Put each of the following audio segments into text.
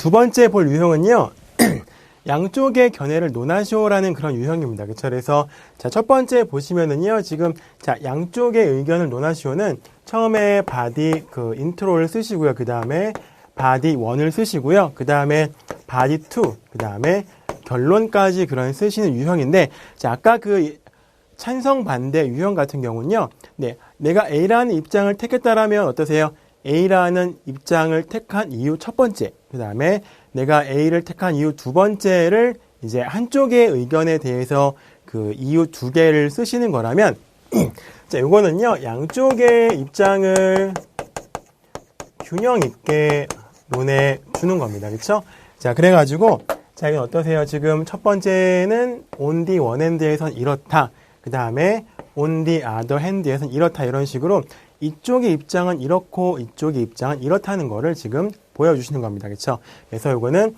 두 번째 볼 유형은요. 양쪽의 견해를 논하시오라는 그런 유형입니다. 그렇죠? 그래서 자, 첫 번째 보시면은요. 지금 자, 양쪽의 의견을 논하시오는 처음에 바디 그 인트로를 쓰시고요. 그다음에 바디 1을 쓰시고요. 그다음에 바디 2, 그다음에 결론까지 그런 쓰시는 유형인데 자, 아까 그 찬성 반대 유형 같은 경우는요. 네. 내가 A라는 입장을 택했다라면 어떠세요? A라는 입장을 택한 이유 첫 번째, 그 다음에 내가 A를 택한 이유 두 번째를 이제 한쪽의 의견에 대해서 그 이유 두 개를 쓰시는 거라면, 자, 요거는요, 양쪽의 입장을 균형 있게 논해 주는 겁니다. 그쵸? 자, 그래가지고, 자, 이건 어떠세요? 지금 첫 번째는 on the one hand에선 이렇다. 그 다음에 on the other hand에선 이렇다. 이런 식으로 이쪽의 입장은 이렇고 이쪽의 입장은 이렇다는 거를 지금 보여주시는 겁니다. 그렇죠? 그래서 이거는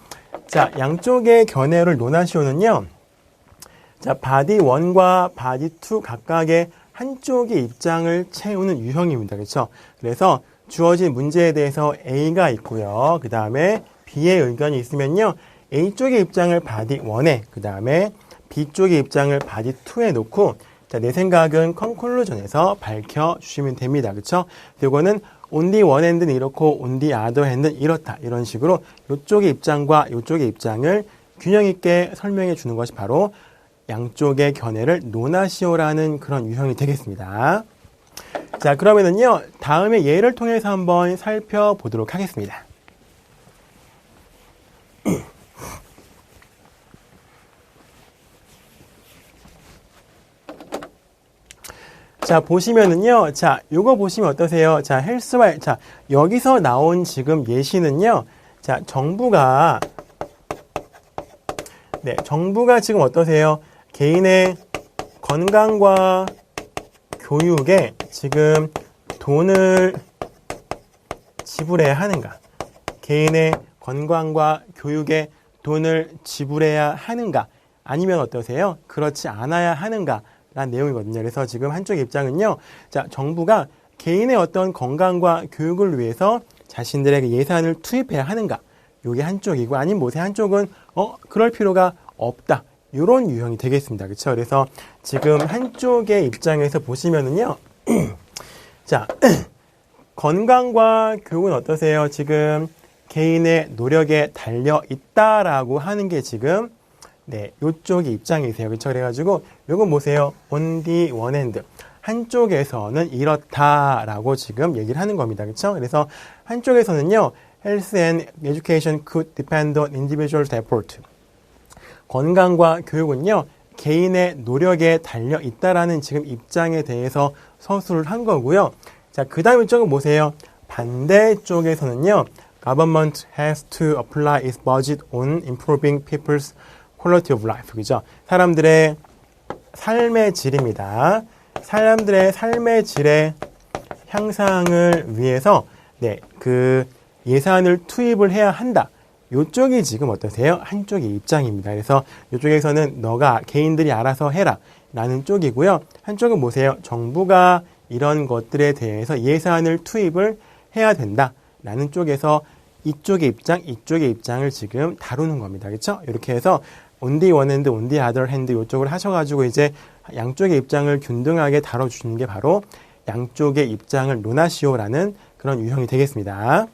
자, 양쪽의 견해를 논하시오는요. 자, 바디 1과 바디 2 각각의 한쪽의 입장을 채우는 유형입니다. 그렇죠? 그래서 주어진 문제에 대해서 A가 있고요. 그 다음에 B의 의견이 있으면요. A 쪽의 입장을 바디 1에, 그 다음에 B 쪽의 입장을 바디 2에 놓고 자, 내 생각은 컨클루전에서 밝혀주시면 됩니다. 그렇죠? 이거는 on the one hand는 이렇고 on the other hand는 이렇다. 이런 식으로 이쪽의 입장과 이쪽의 입장을 균형 있게 설명해 주는 것이 바로 양쪽의 견해를 논하시오라는 그런 유형이 되겠습니다. 자, 그러면은요. 다음에 예를 통해서 한번 살펴보도록 하겠습니다. 자, 보시면은요. 자, 요거 보시면 어떠세요? 자, 헬스와, 자, 여기서 나온 지금 예시는요. 자, 정부가 지금 어떠세요? 개인의 건강과 교육에 지금 돈을 지불해야 하는가? 개인의 건강과 교육에 돈을 지불해야 하는가? 아니면 어떠세요? 그렇지 않아야 하는가? 라는 내용이거든요. 그래서 지금 한쪽 입장은요. 자, 정부가 개인의 어떤 건강과 교육을 위해서 자신들에게 예산을 투입해야 하는가? 요게 한쪽이고 아니면 뭐세 한쪽은 그럴 필요가 없다. 요런 유형이 되겠습니다. 그렇죠? 그래서 지금 한쪽의 입장에서 보시면은요. 자, 건강과 교육은 어떠세요? 지금 개인의 노력에 달려 있다라고 하는 게 지금 네, 요쪽이 입장이세요. 그렇죠? 그래가지고 요건 보세요. on the one hand. 한쪽에서는 이렇다라고 지금 얘기를 하는 겁니다. 그렇죠? 그래서 한쪽에서는요. health and education could depend on individual's effort. 건강과 교육은요. 개인의 노력에 달려 있다라는 지금 입장에 대해서 서술을 한 거고요. 자, 그 다음 쪽은 보세요. 반대쪽에서는요. Government has to apply its budget on improving people's quality of life. 그죠? 사람들의 삶의 질입니다. 사람들의 삶의 질의 향상을 위해서 네, 그 예산을 투입을 해야 한다. 요쪽이 지금 어떠세요? 한쪽의 입장입니다. 그래서 요쪽에서는 너가 개인들이 알아서 해라 라는 쪽이고요. 한쪽은 보세요. 정부가 이런 것들에 대해서 예산을 투입을 해야 된다 라는 쪽에서 이쪽의 입장, 이쪽의 입장을 지금 다루는 겁니다. 그렇죠? 이렇게 해서 on the one hand, on the other hand 이쪽을 하셔가지고 이제 양쪽의 입장을 균등하게 다뤄주시는 게 바로 양쪽의 입장을 논하시오라는 그런 유형이 되겠습니다.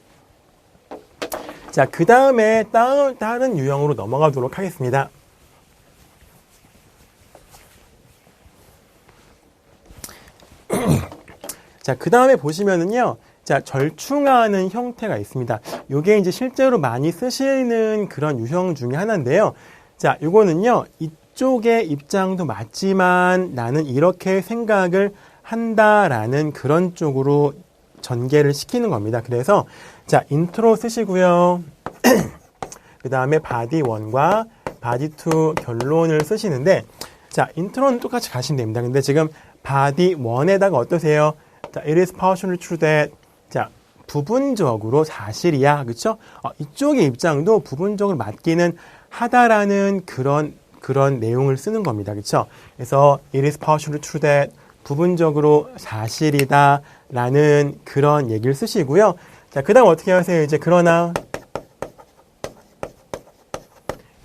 자, 그 다음에 다른 유형으로 넘어가도록 하겠습니다. 자, 그 다음에 보시면은요. 자, 절충하는 형태가 있습니다. 요게 이제 실제로 많이 쓰시는 그런 유형 중에 하나인데요. 자, 요거는요. 이쪽의 입장도 맞지만 나는 이렇게 생각을 한다라는 그런 쪽으로 전개를 시키는 겁니다. 그래서 자, 인트로 쓰시고요. 그 다음에 바디 1과 바디 2 결론을 쓰시는데 자, 인트로는 똑같이 가시면 됩니다. 근데 지금 바디 1에다가 어떠세요? 자, it is partially true that 자, 부분적으로 사실이야. 그쵸? 이쪽의 입장도 부분적으로 맞기는 하다라는 그런 내용을 쓰는 겁니다. 그쵸? 그래서 it is partially true that 부분적으로 사실이다 라는 그런 얘기를 쓰시고요. 자, 그 다음 어떻게 하세요? 이제 그러나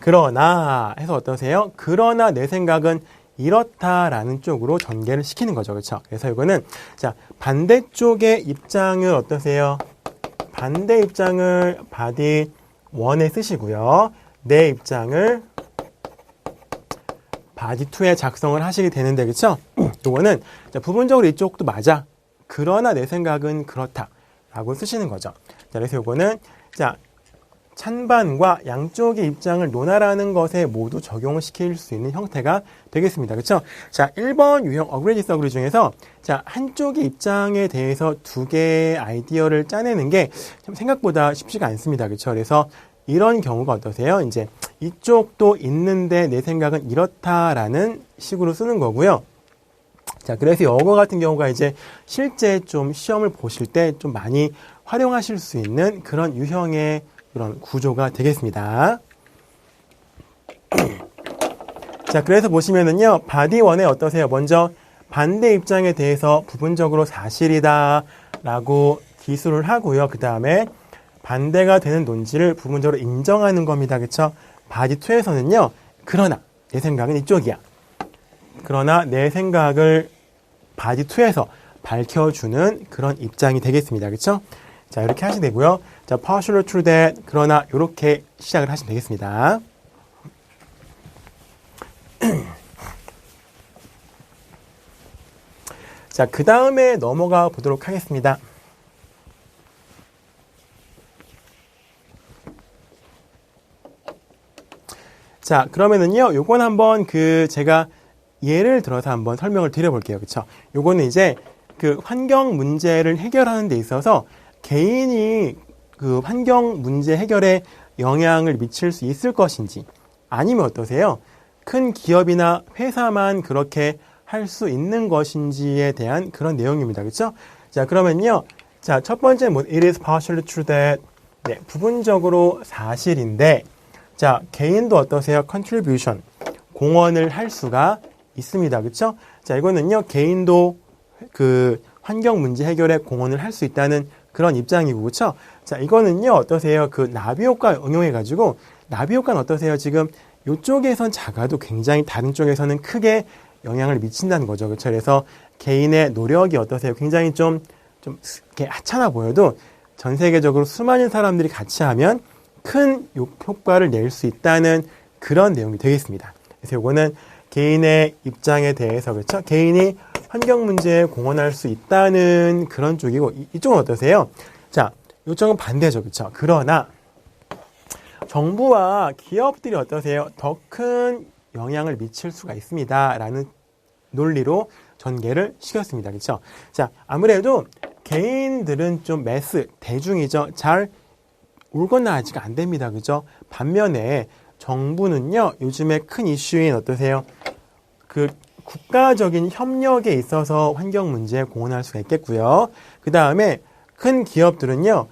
그러나 해서 어떠세요? 그러나 내 생각은 이렇다라는 쪽으로 전개를 시키는 거죠. 그렇죠? 그래서 이거는 자, 반대쪽의 입장을 어떠세요? 반대 입장을 body 1에 쓰시고요. 내 입장을 body 2에 작성을 하시게 되는데 그렇죠? 이거는 부분적으로 이쪽도 맞아. 그러나 내 생각은 그렇다. 라고 쓰시는 거죠. 자, 그래서 이거는 자, 찬반과 양쪽의 입장을 논하라는 것에 모두 적용을 시킬 수 있는 형태가 되겠습니다. 그렇죠? 자, 1번 유형 어그리 디스어그리 중에서 자, 한쪽의 입장에 대해서 두 개의 아이디어를 짜내는 게 생각보다 쉽지가 않습니다. 그렇죠? 그래서 이런 경우가 어떠세요? 이제 이쪽도 있는데 내 생각은 이렇다라는 식으로 쓰는 거고요. 자, 그래서 이거 같은 경우가 이제 실제 좀 시험을 보실 때 좀 많이 활용하실 수 있는 그런 유형의 그런 구조가 되겠습니다. 자, 그래서 보시면은요, body 1에 어떠세요? 먼저 반대 입장에 대해서 부분적으로 사실이다 라고 기술을 하고요. 그 다음에 반대가 되는 논지를 부분적으로 인정하는 겁니다. 그쵸? body 2에서는요, 그러나 내 생각은 이쪽이야. 그러나 내 생각을 body 2에서 밝혀주는 그런 입장이 되겠습니다. 그쵸? 자, 이렇게 하시면 되고요. 자, partial true that, 그러나 이렇게 시작을 하시면 되겠습니다. 자, 그 다음에 넘어가 보도록 하겠습니다. 자, 그러면은요, 요건 한번 제가 예를 들어서 한번 설명을 드려볼게요. 그쵸? 요거는 이제 그 환경 문제를 해결하는 데 있어서 개인이 그 환경 문제 해결에 영향을 미칠 수 있을 것인지 아니면 어떠세요? 큰 기업이나 회사만 그렇게 할 수 있는 것인지에 대한 그런 내용입니다. 그렇죠? 자, 그러면요. 자, 첫 번째 it is partially true that 네, 부분적으로 사실인데 자, 개인도 어떠세요? contribution 공헌을 할 수가 있습니다. 그렇죠? 자, 이거는요. 개인도 그 환경 문제 해결에 공헌을 할 수 있다는 그런 입장이고, 그렇죠? 자, 이거는요, 어떠세요? 그 나비 효과 응용해가지고, 나비 효과는 어떠세요? 지금 이쪽에선 작아도 굉장히 다른 쪽에서는 크게 영향을 미친다는 거죠. 그렇죠? 그래서 개인의 노력이 어떠세요? 굉장히 좀 이렇게 하찮아 보여도 전 세계적으로 수많은 사람들이 같이 하면 큰 효과를 낼 수 있다는 그런 내용이 되겠습니다. 그래서 이거는 개인의 입장에 대해서, 그렇죠? 개인이 환경 문제에 공헌할 수 있다는 그런 쪽이고, 이쪽은 어떠세요? 자, 이쪽은 반대죠. 그렇죠? 그러나 정부와 기업들이 어떠세요? 더 큰 영향을 미칠 수가 있습니다. 라는 논리로 전개를 시켰습니다. 그렇죠? 자, 아무래도 개인들은 좀 대중이죠. 잘 울거나하지가 안 됩니다. 그죠? 반면에 정부는요, 요즘에 큰 이슈인 어떠세요? 그 국가적인 협력에 있어서 환경 문제에 공헌할 수가 있겠고요. 그 다음에 큰 기업들은요,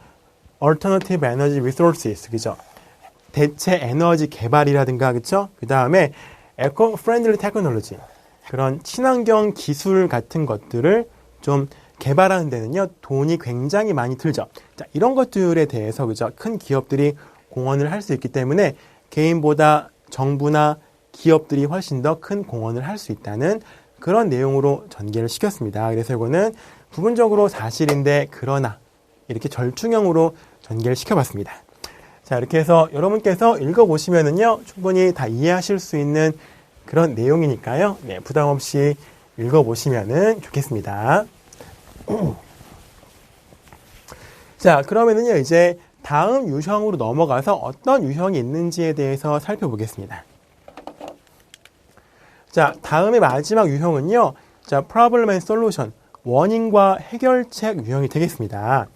alternative energy resources, 그죠? 대체 에너지 개발이라든가, 그쵸? 그 다음에 eco-friendly technology, 그런 친환경 기술 같은 것들을 좀 개발하는 데는요, 돈이 굉장히 많이 들죠. 자, 이런 것들에 대해서, 그죠? 큰 기업들이 공헌을 할 수 있기 때문에 개인보다 정부나 기업들이 훨씬 더 큰 공헌을 할 수 있다는 그런 내용으로 전개를 시켰습니다. 그래서 이거는 부분적으로 사실인데 그러나 이렇게 절충형으로 전개를 시켜봤습니다. 자, 이렇게 해서 여러분께서 읽어보시면은요, 충분히 다 이해하실 수 있는 그런 내용이니까요. 네, 부담 없이 읽어보시면은 좋겠습니다. 자, 그러면은요, 이제 다음 유형으로 넘어가서 어떤 유형이 있는지에 대해서 살펴보겠습니다. 자, 다음의 마지막 유형은요, 자, problem and solution, 원인과 해결책 유형이 되겠습니다.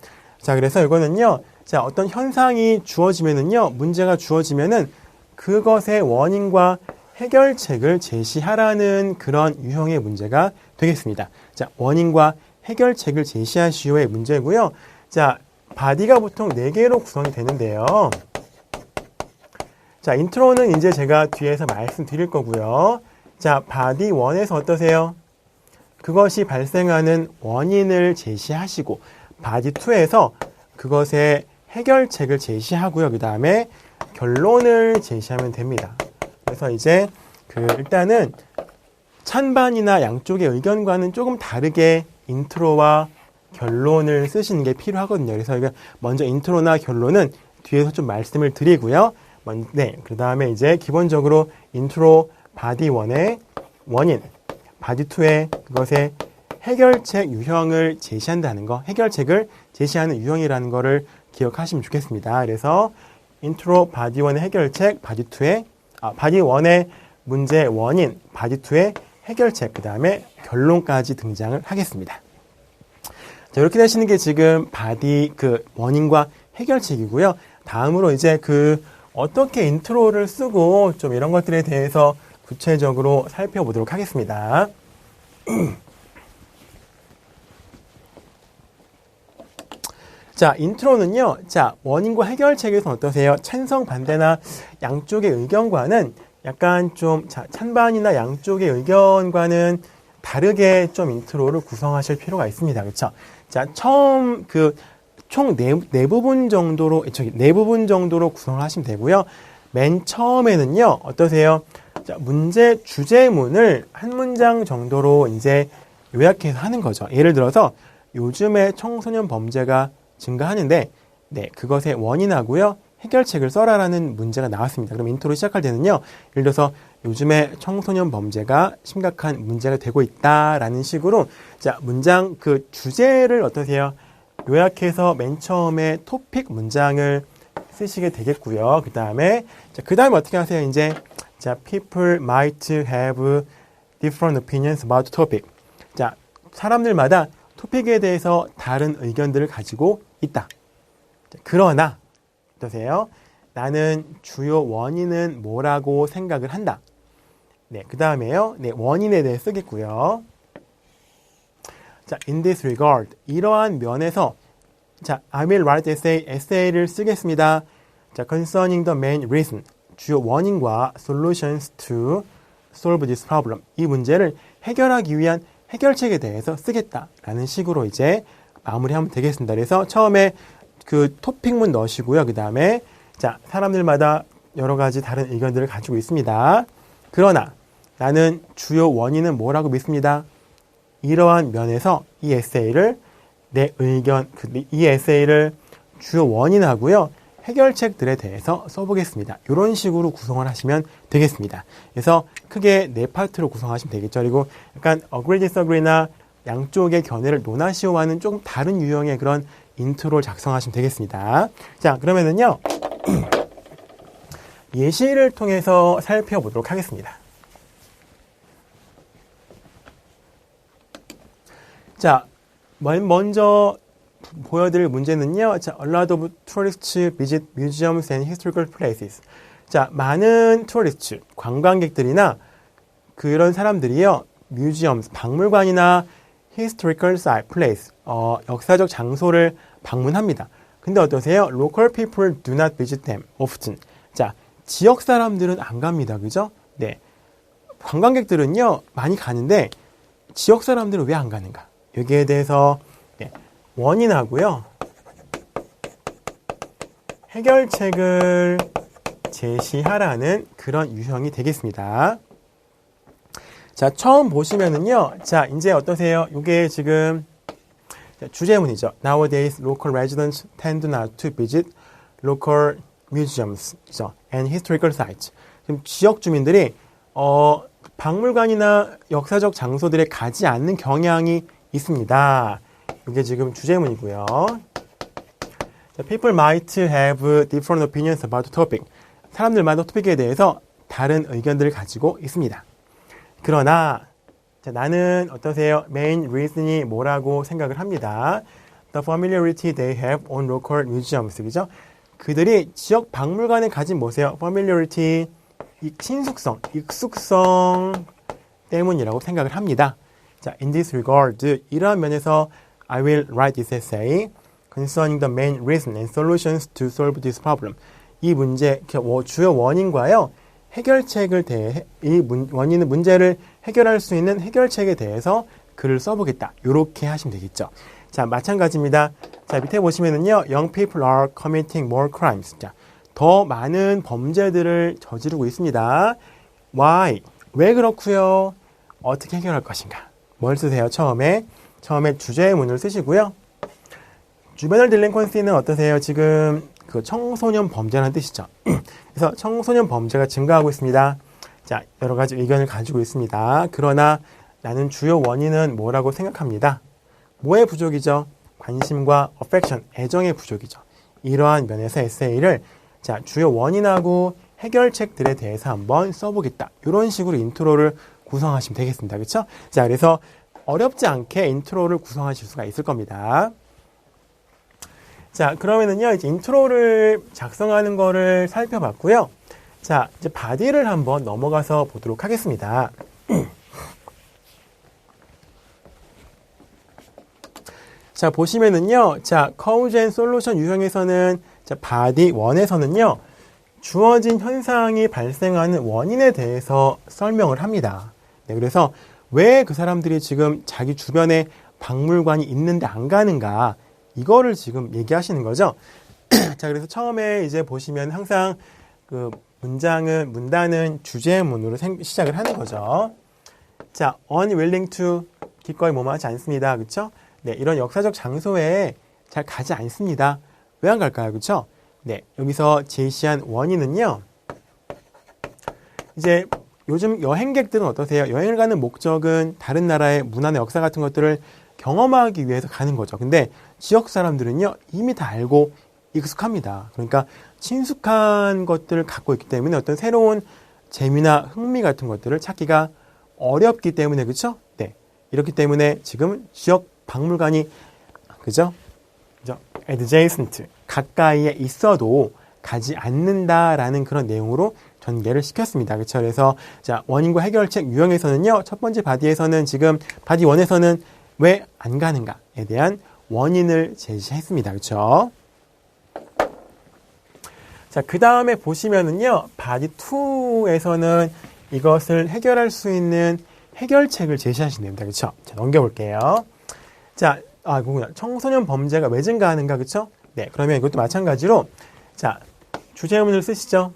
자, 그래서 이거는요, 자, 어떤 현상이 주어지면은요, 문제가 주어지면은 그것의 원인과 해결책을 제시하라는 그런 유형의 문제가 되겠습니다. 자, 원인과 해결책을 제시하시오의 문제고요. 자, 바디가 보통 4개로 구성이 되는데요. 자, 인트로는 이제 제가 뒤에서 말씀드릴 거고요. 자, 바디 1에서 어떠세요? 그것이 발생하는 원인을 제시하시고, 바디 2에서 그것의 해결책을 제시하고요. 그 다음에 결론을 제시하면 됩니다. 그래서 이제 일단은 찬반이나 양쪽의 의견과는 조금 다르게 인트로와 결론을 쓰시는 게 필요하거든요. 그래서 이거 먼저 인트로나 결론은 뒤에서 좀 말씀을 드리고요. 그 다음에 이제 기본적으로 인트로 바디 1의 원인, 바디 2의 그것의 해결책 유형을 제시한다는 거, 해결책을 제시하는 유형이라는 거를 기억하시면 좋겠습니다. 그래서 인트로 바디 1의 해결책, 바디 1의 문제 원인, 바디 2의 해결책, 그 다음에 결론까지 등장을 하겠습니다. 자, 이렇게 되시는 게 지금 바디 원인과 해결책이고요. 다음으로 이제 어떻게 인트로를 쓰고 좀 이런 것들에 대해서 구체적으로 살펴보도록 하겠습니다. 자, 인트로는요. 자, 원인과 해결책에서 어떠세요? 찬성, 반대나 양쪽의 의견과는 약간 좀 찬반이나 양쪽의 의견과는 다르게 좀 인트로를 구성하실 필요가 있습니다. 그렇죠? 자, 처음 총 네 부분 정도로 구성을 하시면 되고요. 맨 처음에는요. 어떠세요? 자, 문제 주제문을 한 문장 정도로 이제 요약해서 하는 거죠. 예를 들어서 요즘에 청소년 범죄가 증가하는데 그것의 원인하고요. 해결책을 써라라는 문제가 나왔습니다. 그럼 인트로 시작할 때는요. 예를 들어서 요즘에 청소년 범죄가 심각한 문제가 되고 있다라는 식으로 자, 문장 주제를 어떠세요? 요약해서 맨 처음에 토픽 문장을 쓰시게 되겠고요. 그다음에 어떻게 하세요? 이제 people might have different opinions about topic. 자, 사람들마다 토픽에 대해서 다른 의견들을 가지고 있다. 그러나 어떠세요? 나는 주요 원인은 뭐라고 생각을 한다. 그 다음에요. 원인에 대해 쓰겠고요. 자, in this regard, 이러한 면에서 자, I will write essay를 쓰겠습니다. 자, concerning the main reason, 주요 원인과 solutions to solve this problem, 이 문제를 해결하기 위한 해결책에 대해서 쓰겠다라는 식으로 이제 마무리하면 되겠습니다. 그래서 처음에 토픽문 넣으시고요. 그 다음에 자, 사람들마다 여러 가지 다른 의견들을 가지고 있습니다. 그러나 나는 주요 원인은 뭐라고 믿습니다. 이러한 면에서 이 에세이를 이 에세이를 주요 원인하고요. 해결책들에 대해서 써보겠습니다. 이런 식으로 구성을 하시면 되겠습니다. 그래서 크게 4파트로 구성하시면 되겠죠. 그리고 약간 agree, disagree나 양쪽의 견해를 논하시오와는 조금 다른 유형의 그런 인트로를 작성하시면 되겠습니다. 자, 그러면은요. 예시를 통해서 살펴보도록 하겠습니다. 자, 먼저 보여드릴 문제는요. 자, a lot of tourists visit museums and historical places. 자, 많은 tourists, 관광객들이나 그런 사람들이요. museums, 박물관이나 historical site, place, 역사적 장소를 방문합니다. 근데 어떠세요? Local people do not visit them often. 자, 지역 사람들은 안 갑니다. 그죠? 네. 관광객들은요, 많이 가는데, 지역 사람들은 왜 안 가는가? 여기에 대해서, 원인하고요, 해결책을 제시하라는 그런 유형이 되겠습니다. 자, 처음 보시면은요, 자, 이제 어떠세요? 이게 지금 주제문이죠. Nowadays, local residents tend not to visit local museums and historical sites. 지금 지역 주민들이 박물관이나 역사적 장소들에 가지 않는 경향이 있습니다. 이게 지금 주제문이고요. People might have different opinions about the topic. 사람들마다 토픽에 대해서 다른 의견들을 가지고 있습니다. 그러나 자, 나는 어떠세요? main reason이 뭐라고 생각을 합니다. The familiarity they have on local museums. 그죠? 그들이 지역 박물관에 가진 뭐세요? familiarity, 친숙성, 익숙성 때문이라고 생각을 합니다. 자, in this regard, 이러한 면에서 I will write this essay concerning the main reason and solutions to solve this problem. 이 문제, 주요 원인과요, 해결책을 문제를 해결할 수 있는 해결책에 대해서 글을 써보겠다. 이렇게 하시면 되겠죠. 자, 마찬가지입니다. 자, 밑에 보시면은요, young people are committing more crimes. 자, 더 많은 범죄들을 저지르고 있습니다. Why? 왜 그렇고요? 어떻게 해결할 것인가? 뭘 쓰세요? 처음에 주제문을 쓰시고요. 주변을 딜링퀀시는 어떠세요? 지금 그 청소년 범죄라는 뜻이죠. 그래서 청소년 범죄가 증가하고 있습니다. 자, 여러 가지 의견을 가지고 있습니다. 그러나 나는 주요 원인은 뭐라고 생각합니다. 뭐의 부족이죠? 관심과 affection, 애정의 부족이죠. 이러한 면에서 에세이를 자, 주요 원인하고 해결책들에 대해서 한번 써보겠다. 이런 식으로 인트로를 구성하시면 되겠습니다. 그렇죠? 자, 그래서 어렵지 않게 인트로를 구성하실 수가 있을 겁니다. 자, 그러면은요, 이제 인트로를 작성하는 거를 살펴봤고요. 자, 이제 바디를 한번 넘어가서 보도록 하겠습니다. 자, 보시면은요, 자, cause and solution 유형에서는, 자, 바디 1에서는요, 주어진 현상이 발생하는 원인에 대해서 설명을 합니다. 네, 그래서 왜 그 사람들이 지금 자기 주변에 박물관이 있는데 안 가는가, 이거를 지금 얘기하시는 거죠. 자, 그래서 처음에 이제 보시면 항상 그 문단은 주제문으로 시작을 하는 거죠. 자, unwilling to, 기꺼이 뭐뭐하지 않습니다. 그쵸? 네, 이런 역사적 장소에 잘 가지 않습니다. 왜 안 갈까요? 그쵸? 네, 여기서 제시한 원인은요, 이제 요즘 여행객들은 어떠세요? 여행을 가는 목적은 다른 나라의 문화나 역사 같은 것들을 경험하기 위해서 가는 거죠. 근데 지역 사람들은요, 이미 다 알고 익숙합니다. 그러니까 친숙한 것들을 갖고 있기 때문에 어떤 새로운 재미나 흥미 같은 것들을 찾기가 어렵기 때문에, 그렇죠? 네, 이렇기 때문에 지금 지역 박물관이, 그죠? adjacent, 가까이에 있어도 가지 않는다라는 그런 내용으로 전개를 시켰습니다. 그렇죠? 그래서 자, 원인과 해결책 유형에서는요, 첫 번째 바디에서는 지금 바디 1에서는 왜 안 가는가에 대한 원인을 제시했습니다. 그렇죠? 자, 그 다음에 보시면은요, 바디 2에서는 이것을 해결할 수 있는 해결책을 제시하시면 됩니다. 그렇죠? 자, 넘겨볼게요. 자, 그거구나. 청소년 범죄가 왜 증가하는가, 그렇죠? 네, 그러면 이것도 마찬가지로 자, 주제문을 쓰시죠.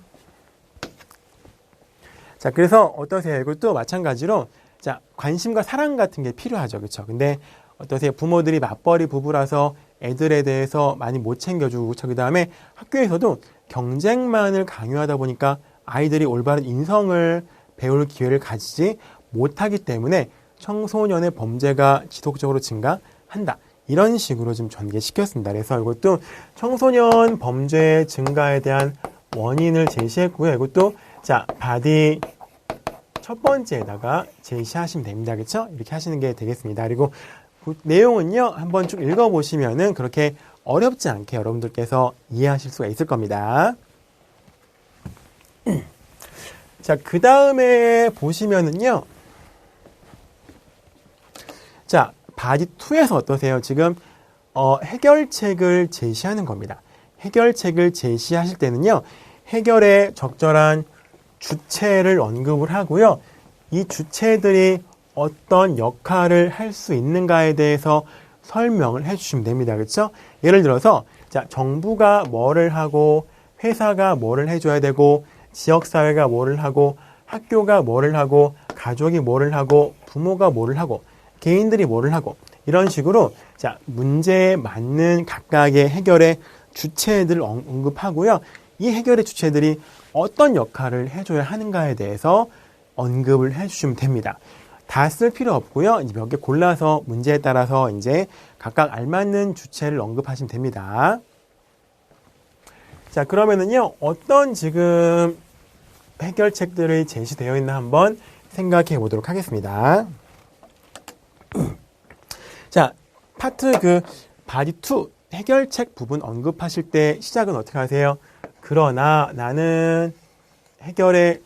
자, 그래서 어떠세요? 이것도 마찬가지로 자, 관심과 사랑 같은 게 필요하죠. 그렇죠? 근데 어떠세요? 부모들이 맞벌이 부부라서 애들에 대해서 많이 못 챙겨주고, 그렇죠? 그다음에 학교에서도 경쟁만을 강요하다 보니까 아이들이 올바른 인성을 배울 기회를 가지지 못하기 때문에 청소년의 범죄가 지속적으로 증가한다. 이런 식으로 좀 전개시켰습니다. 그래서 이것도 청소년 범죄 증가에 대한 원인을 제시했고요. 이것도 자, 바디 첫 번째에다가 제시하시면 됩니다. 그렇죠? 이렇게 하시는 게 되겠습니다. 그리고 그 내용은요, 한번 쭉 읽어보시면은 그렇게 어렵지 않게 여러분들께서 이해하실 수가 있을 겁니다. 자, 그 다음에 보시면은요, 자, 바디 2에서 어떠세요? 지금 해결책을 제시하는 겁니다. 해결책을 제시하실 때는요, 해결에 적절한 주체를 언급을 하고요. 이 주체들이 어떤 역할을 할 수 있는가에 대해서 설명을 해주시면 됩니다. 그렇죠? 예를 들어서 자, 정부가 뭐를 하고 회사가 뭐를 해줘야 되고 지역사회가 뭐를 하고 학교가 뭐를 하고 가족이 뭐를 하고 부모가 뭐를 하고 개인들이 뭐를 하고 이런 식으로 자, 문제에 맞는 각각의 해결의 주체들을 언급하고요. 이 해결의 주체들이 어떤 역할을 해줘야 하는가에 대해서 언급을 해주시면 됩니다. 다 쓸 필요 없고요. 몇 개 골라서 문제에 따라서 이제 각각 알맞는 주체를 언급하시면 됩니다. 자, 그러면은요, 어떤 지금 해결책들이 제시되어 있나 한번 생각해 보도록 하겠습니다. 자, 파트 바디 2 해결책 부분 언급하실 때 시작은 어떻게 하세요? 그러나 나는 해결에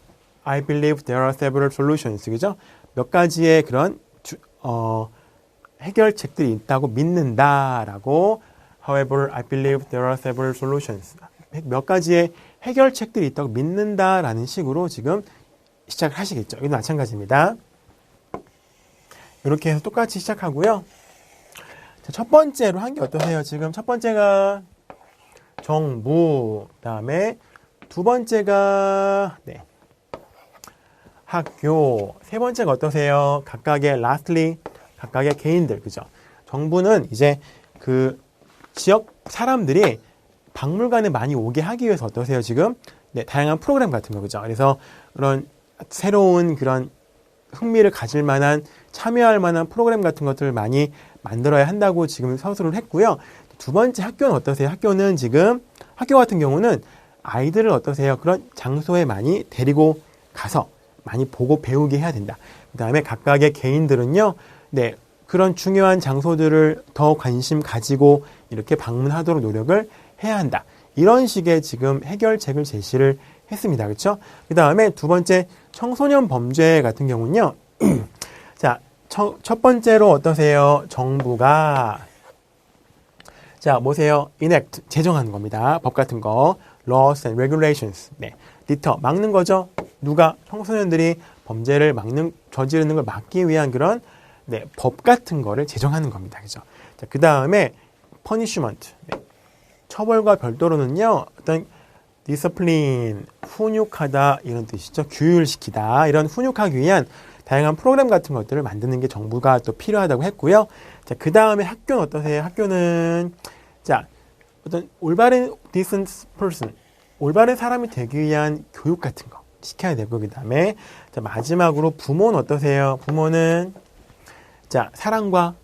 I believe there are several solutions. 그죠? 몇 가지의 그런 해결책들이 있다고 믿는다라고 However, I believe there are several solutions. 몇 가지의 해결책들이 있다고 믿는다라는 식으로 지금 시작을 하시겠죠. 이건 마찬가지입니다. 이렇게 해서 똑같이 시작하고요. 자, 첫 번째로 한 게 어떠세요? 지금 첫 번째가 정부, 그다음에 두 번째가, 네. 학교. 세 번째가 어떠세요? 각각의 lastly, 각각의 개인들, 그죠? 정부는 이제 그 지역 사람들이 박물관에 많이 오게 하기 위해서 어떠세요, 지금? 네, 다양한 프로그램 같은 거, 그죠? 그래서 그런 새로운 그런 흥미를 가질 만한, 참여할 만한 프로그램 같은 것들을 많이 만들어야 한다고 지금 서술을 했고요. 두 번째 학교는 어떠세요? 학교는 지금, 학교 같은 경우는 아이들을 어떠세요? 그런 장소에 많이 데리고 가서 많이 보고 배우게 해야 된다. 그 다음에 각각의 개인들은요, 네, 그런 중요한 장소들을 더 관심 가지고 이렇게 방문하도록 노력을 해야 한다. 이런 식의 지금 해결책을 제시를 했습니다. 그렇죠? 그 다음에 두 번째 청소년 범죄 같은 경우는요. 자, 첫 번째로 어떠세요? 정부가 자, 뭐세요? enact, 제정하는 겁니다. 법 같은 거. laws and regulations. 네. deter, 막는 거죠. 누가? 청소년들이 범죄를 저지르는 걸 막기 위한 그런, 네, 법 같은 거를 제정하는 겁니다. 그죠? 자, 그 다음에 punishment. 네. 처벌과 별도로는요, 어떤 discipline, 훈육하다, 이런 뜻이죠. 규율시키다. 이런 훈육하기 위한 다양한 프로그램 같은 것들을 만드는 게 정부가 또 필요하다고 했고요. 자, 그 다음에 학교는 어떠세요? 학교는, 자, 어떤 올바른 decent person, 올바른 사람이 되기 위한 교육 같은 거 시켜야 되고, 그 다음에, 자, 마지막으로 부모는 어떠세요? 부모는, 자, 사랑과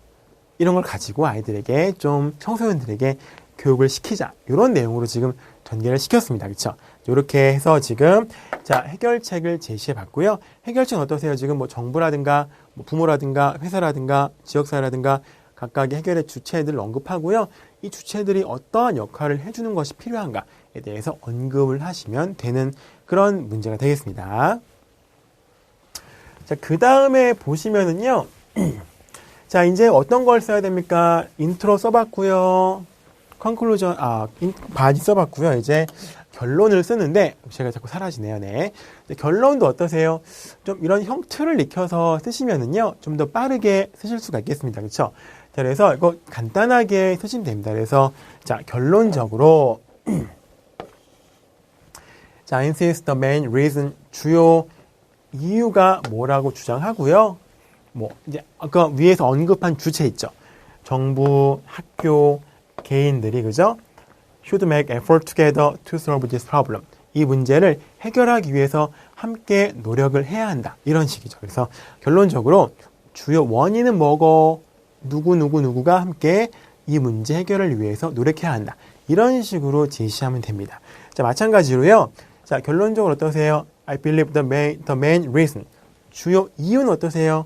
이런 걸 가지고 아이들에게 좀 청소년들에게 교육을 시키자. 이런 내용으로 지금 전개를 시켰습니다. 그렇죠? 이렇게 해서 지금 자, 해결책을 제시해 봤고요. 해결책은 어떠세요? 지금 뭐 정부라든가 뭐 부모라든가 회사라든가 지역사회라든가 각각의 해결의 주체들을 언급하고요. 이 주체들이 어떠한 역할을 해주는 것이 필요한가에 대해서 언급을 하시면 되는 그런 문제가 되겠습니다. 자, 그 다음에 보시면은요. 자, 이제 어떤 걸 써야 됩니까? 인트로 써봤고요. 컨클루전, 바디 써봤고요. 이제 결론을 쓰는데, 제가 자꾸 사라지네요. 네. 결론도 어떠세요? 좀 이런 형틀을 익혀서 쓰시면은요, 좀 더 빠르게 쓰실 수가 있겠습니다. 그쵸? 자, 그래서 이거 간단하게 쓰시면 됩니다. 그래서, 자, 결론적으로, 자, insist the main reason, 주요 이유가 뭐라고 주장하고요. 뭐, 이제, 아까 위에서 언급한 주체 있죠? 정부, 학교, 개인들이, 그죠? should make effort together to solve this problem. 이 문제를 해결하기 위해서 함께 노력을 해야 한다. 이런 식이죠. 그래서 결론적으로 주요 원인은 뭐고, 누구가 함께 이 문제 해결을 위해서 노력해야 한다. 이런 식으로 제시하면 됩니다. 자, 마찬가지로요. 자, 결론적으로 어떠세요? I believe the main reason. 주요 이유는 어떠세요?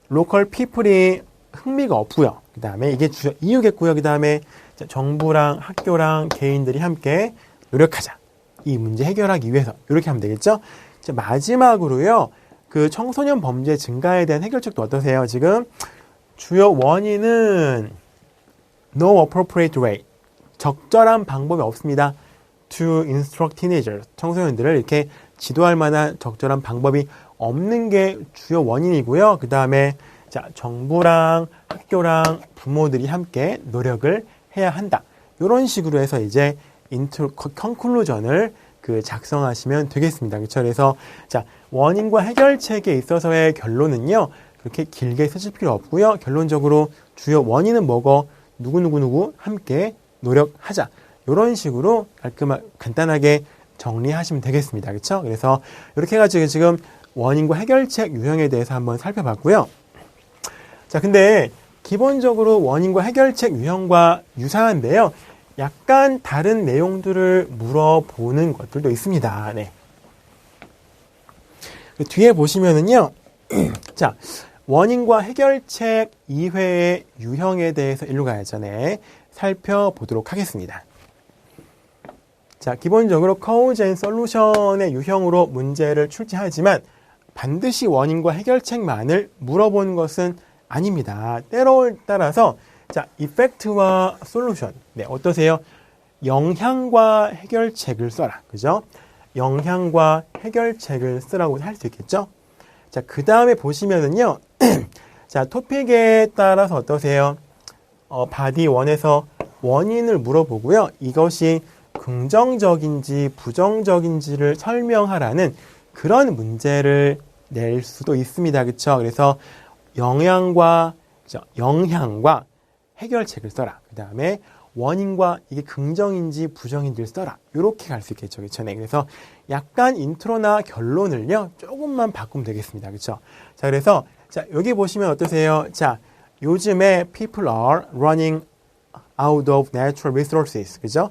local people이 흥미가 없고요. 그 다음에 이게 주요 이유겠고요. 그 다음에 정부랑 학교랑 개인들이 함께 노력하자. 이 문제 해결하기 위해서. 이렇게 하면 되겠죠? 자, 마지막으로요. 그 청소년 범죄 증가에 대한 해결책도 어떠세요? 지금 주요 원인은 no appropriate way. 적절한 방법이 없습니다. to instruct teenagers. 청소년들을 이렇게 지도할 만한 적절한 방법이 없는 게 주요 원인이고요. 그 다음에 자, 정부랑 학교랑 부모들이 함께 노력을 해야 한다. 이런 식으로 해서 이제 컨클루전을 그 작성하시면 되겠습니다. 그렇죠? 그래서 자, 원인과 해결책에 있어서의 결론은요. 그렇게 길게 쓰실 필요 없고요. 결론적으로 주요 원인은 뭐고 누구 함께 노력하자. 이런 식으로 간단하게 정리하시면 되겠습니다. 그렇죠? 그래서 이렇게 해가지고 지금 원인과 해결책 유형에 대해서 한번 살펴봤고요. 자, 근데 기본적으로 원인과 해결책 유형과 유사한데요. 약간 다른 내용들을 물어보는 것들도 있습니다. 네. 뒤에 보시면은요. 자, 원인과 해결책 이외의 유형에 대해서 일로 가야죠. 네. 살펴보도록 하겠습니다. 자, 기본적으로 cause and solution의 유형으로 문제를 출제하지만 반드시 원인과 해결책만을 물어보는 것은 아닙니다. 때로 따라서 자, effect와 solution. 네, 어떠세요? 영향과 해결책을 써라. 그죠? 영향과 해결책을 쓰라고 할 수 있겠죠? 자, 그 다음에 보시면은요. 자, 토픽에 따라서 어떠세요? 바디 1에서 원인을 물어보고요. 이것이 긍정적인지 부정적인지를 설명하라는 그런 문제를 낼 수도 있습니다. 그렇죠? 그래서 영향과 해결책을 써라. 그 다음에 원인과 이게 긍정인지 부정인지를 써라. 이렇게 갈 수 있겠죠. 그렇죠? 네. 그래서 약간 인트로나 결론을요, 조금만 바꾸면 되겠습니다. 그렇죠? 자, 그래서 자, 여기 보시면 어떠세요? 자, 요즘에 people are running out of natural resources. 그죠?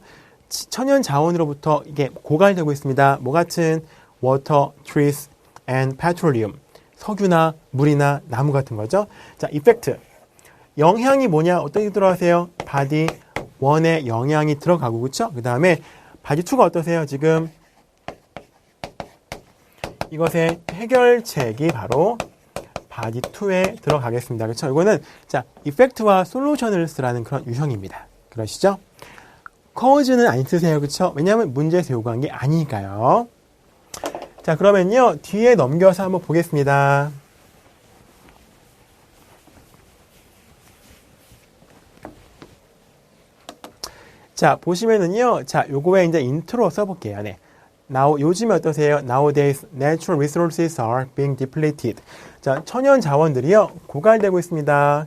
천연 자원으로부터 이게 고갈되고 있습니다. 뭐 같은 water, trees, and petroleum. 석유나 물이나 나무 같은 거죠. 자, effect. 영향이 뭐냐? 어떻게 들어가세요? 바디 1에 영향이 들어가고, 그쵸? 그 다음에 바디 2가 어떠세요? 지금 이것의 해결책이 바로 바디 2에 들어가겠습니다. 그쵸? 이거는 자, effect와 solution을 쓰라는 그런 유형입니다. 그러시죠? cause는 안 쓰세요. 그쵸? 왜냐하면 문제에서 요구한 게 아니니까요. 자, 그러면요, 뒤에 넘겨서 한번 보겠습니다. 자, 보시면은요, 자, 요거에 이제 인트로 써볼게요. 네. 요즘에 어떠세요? Nowadays, natural resources are being depleted. 자, 천연 자원들이요, 고갈되고 있습니다.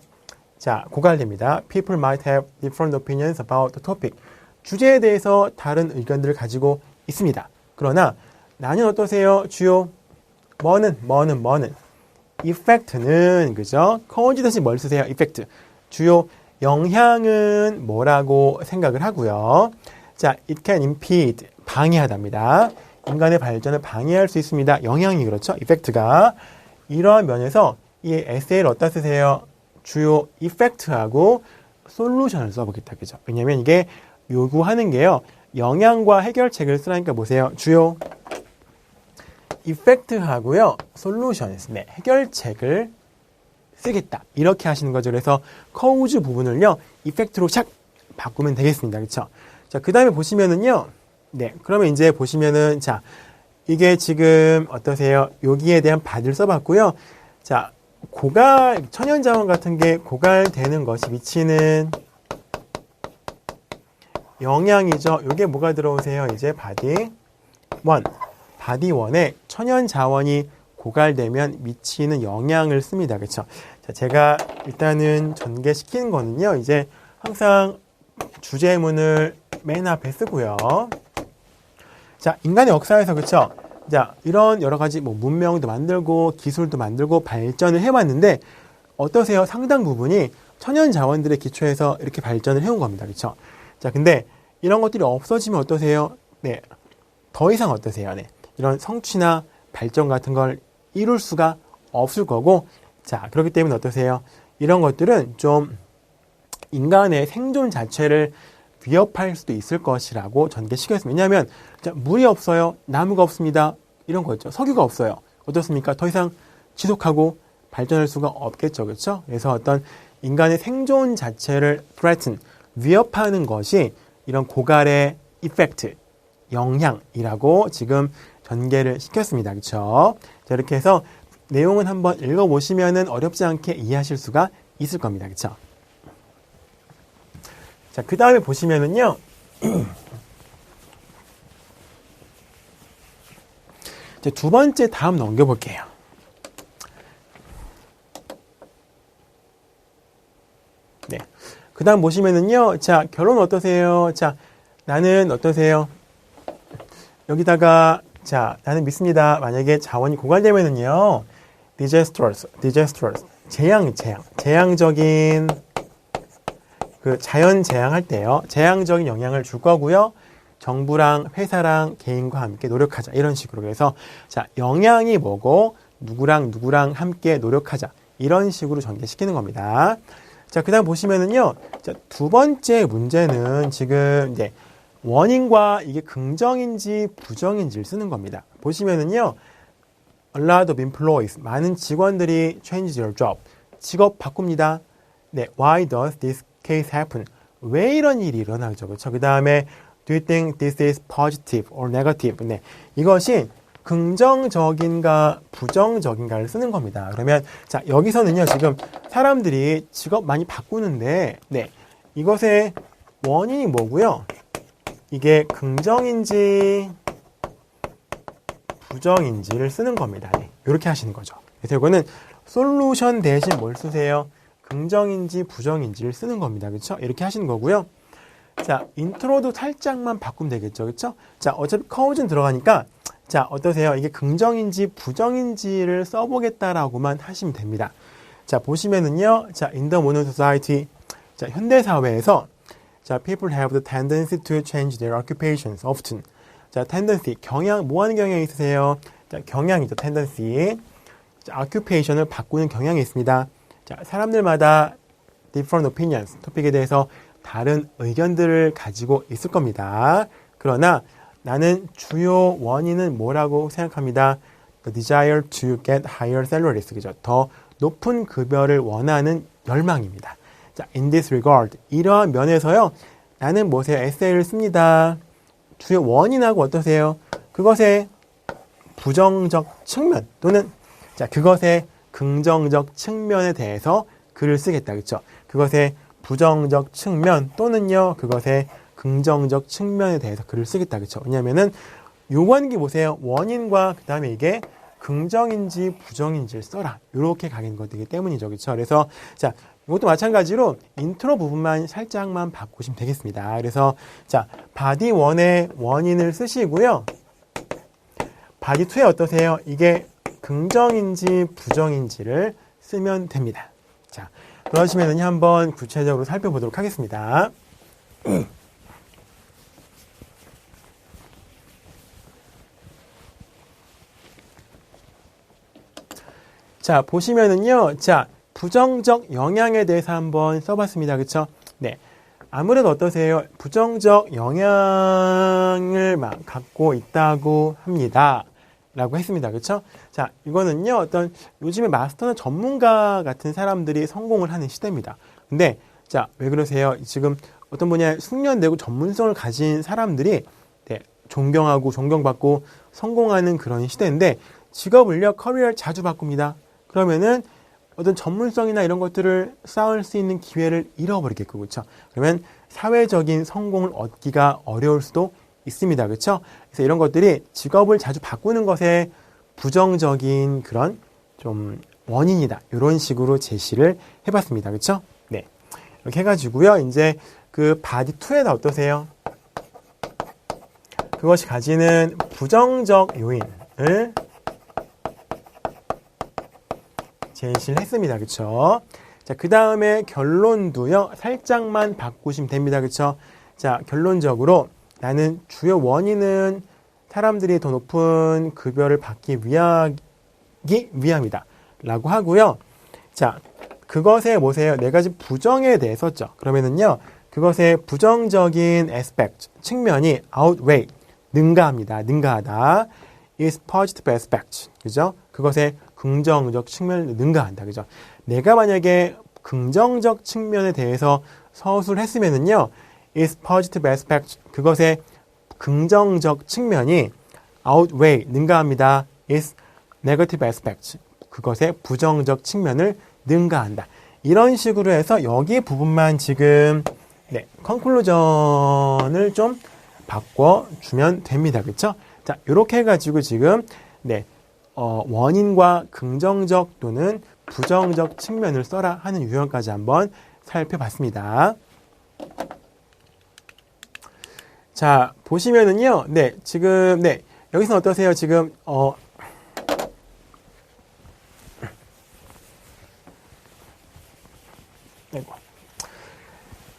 자, 고갈됩니다. People might have different opinions about the topic. 주제에 대해서 다른 의견들을 가지고 있습니다. 그러나, 나는 어떠세요? 주요, 뭐는. effect는, 그죠? cause 대신 뭘 쓰세요? effect. 주요, 영향은 뭐라고 생각을 하고요. 자, it can impede, 방해하답니다. 인간의 발전을 방해할 수 있습니다. 영향이 그렇죠. effect가. 이러한 면에서 이 에세이를 어디다 쓰세요? 주요 effect하고 솔루션을 써보겠다. 그죠? 왜냐면 이게 요구하는 게요. 영향과 해결책을 쓰라니까 보세요. 주요 effect하고요. solutions, 네, 해결책을 쓰겠다. 이렇게 하시는 거죠. 그래서 cause 부분을요, effect로 샥 바꾸면 되겠습니다. 그렇죠? 자, 그 다음에 보시면은요, 네, 그러면 이제 보시면은, 자, 이게 지금 어떠세요? 여기에 대한 바디를 써봤고요. 자, 천연자원 같은 게 고갈되는 것이 미치는 영향이죠. 요게 뭐가 들어오세요? 이제 바디 1. 바디 1에 천연자원이 고갈되면 미치는 영향을 씁니다. 그렇죠? 자, 제가 일단은 전개시키는 거는요. 이제 항상 주제문을 맨 앞에 쓰고요. 자, 인간의 역사에서 그렇죠? 자, 이런 여러 가지 뭐 문명도 만들고 기술도 만들고 발전을 해왔는데 어떠세요? 상당 부분이 천연 자원들의 기초에서 이렇게 발전을 해온 겁니다. 그렇죠? 자, 근데 이런 것들이 없어지면 어떠세요? 네, 더 이상 어떠세요? 네, 이런 성취나 발전 같은 걸 이룰 수가 없을 거고, 자, 그렇기 때문에 어떠세요? 이런 것들은 좀 인간의 생존 자체를 위협할 수도 있을 것이라고 전개시켰습니다. 왜냐하면 자, 물이 없어요. 나무가 없습니다. 이런 거 있죠. 석유가 없어요. 어떻습니까? 더 이상 지속하고 발전할 수가 없겠죠. 그렇죠? 그래서 어떤 인간의 생존 자체를 threaten, 위협하는 것이 이런 고갈의 effect, 영향이라고 지금 전개를 시켰습니다. 그렇죠? 자, 이렇게 해서 내용은 한번 읽어보시면은 어렵지 않게 이해하실 수가 있을 겁니다. 그렇죠? 자, 그 다음에 보시면은요. 이제 두 번째 다음 넘겨볼게요. 네. 그 다음 보시면은요. 자, 결론 어떠세요? 자, 나는 어떠세요? 여기다가, 자, 나는 믿습니다. 만약에 자원이 고갈되면은요. disastrous. 재앙적인, 그 자연 재앙할 때요. 재앙적인 영향을 줄 거고요. 정부랑 회사랑 개인과 함께 노력하자. 이런 식으로. 그래서, 자, 영향이 뭐고, 누구랑 함께 노력하자. 이런 식으로 전개시키는 겁니다. 자, 그 다음 보시면은요. 자, 두 번째 문제는 지금 이제 원인과 이게 긍정인지 부정인지를 쓰는 겁니다. 보시면은요. A lot of employees. 많은 직원들이 change their job. 직업 바꿉니다. 네. Why does this case happen? 왜 이런 일이 일어나죠? 그렇죠? 그 다음에 Do you think this is positive or negative? 네. 이것이 긍정적인가 부정적인가를 쓰는 겁니다. 그러면 자, 여기서는요. 지금 사람들이 직업 많이 바꾸는데 네. 이것의 원인이 뭐고요? 이게 긍정인지 부정인지를 쓰는 겁니다. 네, 이렇게 하시는 거죠. 그래서 이거는 솔루션 대신 뭘 쓰세요? 긍정인지 부정인지를 쓰는 겁니다. 그렇죠? 이렇게 하시는 거고요. 자, 인트로도 살짝만 바꾸면 되겠죠. 그렇죠? 자, 어차피 커우즈는 들어가니까 자, 어떠세요? 이게 긍정인지 부정인지를 써보겠다라고만 하시면 됩니다. 자, 보시면은요. 자, in the modern society. 자, 현대 사회에서 자, people have the tendency to change their occupations often. 자, tendency, 경향, 뭐 하는 경향이 있으세요? 자, 경향이죠, tendency. 자, occupation을 바꾸는 경향이 있습니다. 자, 사람들마다 different opinions, 토픽에 대해서 다른 의견들을 가지고 있을 겁니다. 그러나 나는 주요 원인은 뭐라고 생각합니다? The desire to get higher salaries. 그죠? 더 높은 급여를 원하는 열망입니다. 자, in this regard, 이러한 면에서요, 나는 뭐세요? 에세이를 씁니다. 주요 원인하고 어떠세요? 그것의 부정적 측면 또는 자, 그것의 긍정적 측면에 대해서 글을 쓰겠다. 그렇죠? 그것의 부정적 측면 또는요, 그것의 긍정적 측면에 대해서 글을 쓰겠다. 그렇죠? 왜냐면은 요구하는 게 보세요. 원인과 그 다음에 이게 긍정인지 부정인지를 써라. 이렇게 가는 것이기 때문이죠. 그렇죠? 그래서 자, 이것도 마찬가지로 인트로 부분만 살짝만 바꾸시면 되겠습니다. 그래서 자, 바디 1의 원인을 쓰시고요. 바디 2에 어떠세요? 이게 긍정인지 부정인지를 쓰면 됩니다. 자, 그러시면은 한번 구체적으로 살펴보도록 하겠습니다. 자, 보시면은요. 자, 부정적 영향에 대해서 한번 써봤습니다. 그쵸? 네. 아무래도 어떠세요? 부정적 영향을 막 갖고 있다고 합니다. 라고 했습니다. 그쵸? 자, 이거는요, 어떤 요즘에 마스터나 전문가 같은 사람들이 성공을 하는 시대입니다. 근데, 자, 왜 그러세요? 지금 어떤 분야에 숙련되고 전문성을 가진 사람들이 네, 존경하고 존경받고 성공하는 그런 시대인데, 직업을요, 커리어를 자주 바꿉니다. 그러면은, 어떤 전문성이나 이런 것들을 쌓을 수 있는 기회를 잃어버리겠고, 그렇죠? 그러면 사회적인 성공을 얻기가 어려울 수도 있습니다, 그렇죠? 그래서 이런 것들이 직업을 자주 바꾸는 것에 부정적인 그런 좀 원인이다, 이런 식으로 제시를 해봤습니다, 그렇죠? 네, 이렇게 해가지고요, 이제 그 바디 2에다 어떠세요? 그것이 가지는 부정적 요인을 제시를 했습니다. 그쵸? 자, 그 다음에 결론도요, 살짝만 바꾸시면 됩니다. 그쵸? 자, 결론적으로 나는 주요 원인은 사람들이 더 높은 급여를 받기 위함이다. 라고 하고요. 자, 그것에 뭐세요? 네 가지 부정에 대해 썼죠. 그러면은요, 그것의 부정적인 aspect, 측면이 outweigh, 능가합니다. 능가하다. is positive aspect. 그죠? 그것의 긍정적 측면을 능가한다. 그죠? 내가 만약에 긍정적 측면에 대해서 서술을 했으면은요, is positive aspect. 그것의 긍정적 측면이 outweigh, 능가합니다. is negative aspect. 그것의 부정적 측면을 능가한다. 이런 식으로 해서 여기 부분만 지금 네, 컨클루전을 좀 바꿔주면 됩니다. 그쵸? 자, 이렇게 해가지고 지금 네, 원인과 긍정적 또는 부정적 측면을 써라 하는 유형까지 한번 살펴봤습니다. 자, 보시면은요, 네, 지금, 네, 여기서는 어떠세요? 지금,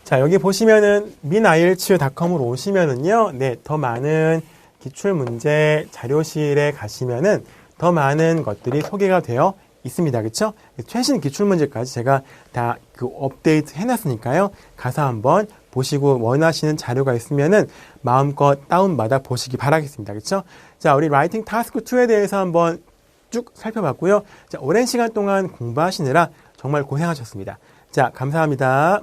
자, 여기 보시면은 minIELTS.com으로 오시면은요, 네, 더 많은 기출문제 자료실에 가시면은 더 많은 것들이 소개가 되어 있습니다. 그쵸? 최신 기출문제까지 제가 다 그 업데이트 해놨으니까요. 가서 한번 보시고 원하시는 자료가 있으면은 마음껏 다운받아 보시기 바라겠습니다. 그쵸? 자, 우리 라이팅 타스크 2에 대해서 한번 쭉 살펴봤고요. 자, 오랜 시간 동안 공부하시느라 정말 고생하셨습니다. 자, 감사합니다.